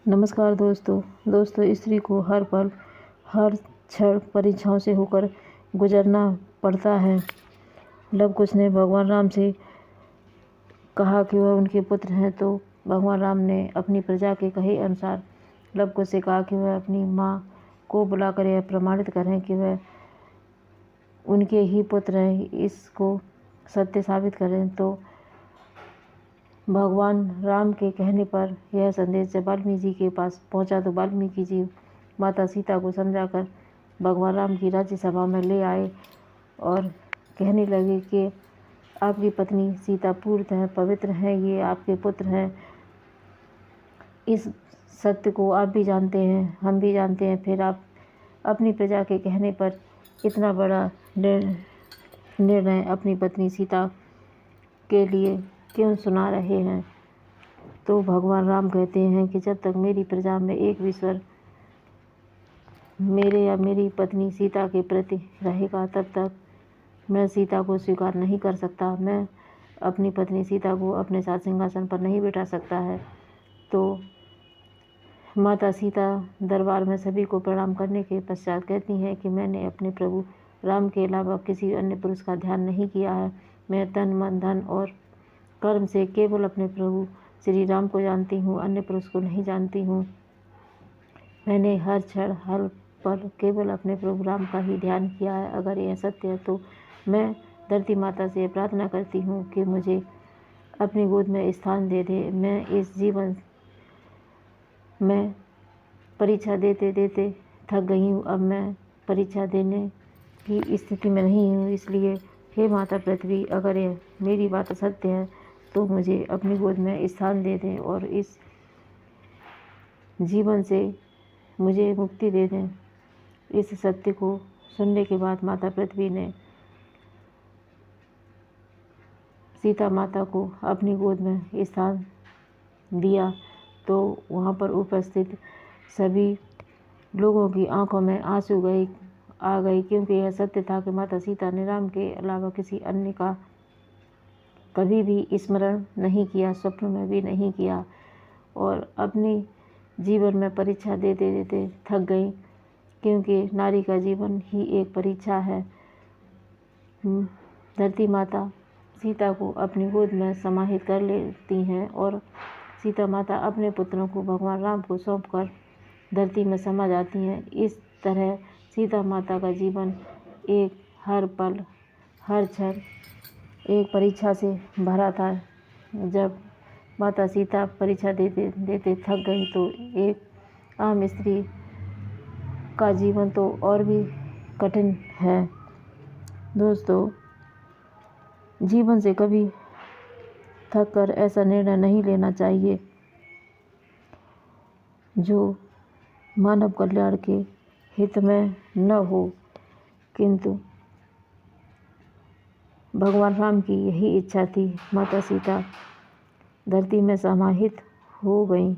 नमस्कार दोस्तों, स्त्री को हर पल हर क्षण परीक्षाओं से होकर गुजरना पड़ता है। लव कुश ने भगवान राम से कहा कि वह उनके पुत्र हैं, तो भगवान राम ने अपनी प्रजा के कहे अनुसार लव कुश से कहा कि वह अपनी माँ को बुलाकर यह प्रमाणित करें कि वह उनके ही पुत्र हैं, इसको सत्य साबित करें। तो भगवान राम के कहने पर यह संदेश जब वाल्मीकि जी के पास पहुंचा, तो वाल्मीकि जी माता सीता को समझाकर भगवान राम की राज्यसभा में ले आए और कहने लगे कि आपकी पत्नी सीता पूर्ण है, पवित्र है, ये आपके पुत्र हैं। इस सत्य को आप भी जानते हैं, हम भी जानते हैं, फिर आप अपनी प्रजा के कहने पर इतना बड़ा निर्णय अपनी पत्नी सीता के लिए क्यों सुना रहे हैं। तो भगवान राम कहते हैं कि जब तक मेरी प्रजा में एक विश्वर मेरे या मेरी पत्नी सीता के प्रति रहेगा, तब तक मैं सीता को स्वीकार नहीं कर सकता। मैं अपनी पत्नी सीता को अपने साथ सिंहासन पर नहीं बिठा सकता है। तो माता सीता दरबार में सभी को प्रणाम करने के पश्चात कहती हैं कि मैंने अपने प्रभु राम के अलावा किसी अन्य पुरुष का ध्यान नहीं किया है। मैं तन मन धन और कर्म से केवल अपने प्रभु श्री राम को जानती हूँ, अन्य पुरुष को नहीं जानती हूँ। मैंने हर क्षण हर पल केवल अपने प्रभु राम का ही ध्यान किया है। अगर यह सत्य है तो मैं धरती माता से प्रार्थना करती हूँ कि मुझे अपनी गोद में स्थान दे दे। मैं इस जीवन में परीक्षा देते देते थक गई हूँ। अब मैं परीक्षा देने की स्थिति में नहीं हूँ। इसलिए हे माता पृथ्वी, अगर यह मेरी बात सत्य है तो मुझे अपनी गोद में स्थान दे दें और इस जीवन से मुझे मुक्ति दे दें। इस सत्य को सुनने के बाद माता पृथ्वी ने सीता माता को अपनी गोद में स्थान दिया। तो वहाँ पर उपस्थित सभी लोगों की आंखों में आंसू आ गए, क्योंकि यह सत्य था कि माता सीता ने राम के अलावा किसी अन्य का कभी भी स्मरण नहीं किया, स्वप्न में भी नहीं किया, और अपनी जीवन में परीक्षा देते देते थक गई, क्योंकि नारी का जीवन ही एक परीक्षा है। धरती माता सीता को अपनी गोद में समाहित कर लेती हैं और सीता माता अपने पुत्रों को भगवान राम को सौंपकर धरती में समा जाती हैं। इस तरह सीता माता का जीवन एक हर पल हर क्षण एक परीक्षा से भरा था। जब माता सीता परीक्षा देते देते थक गई, तो एक आम स्त्री का जीवन तो और भी कठिन है। दोस्तों, जीवन से कभी थक कर ऐसा निर्णय नहीं लेना चाहिए जो मानव कल्याण के हित में न हो, किंतु भगवान राम की यही इच्छा थी। माता सीता धरती में समाहित हो गई।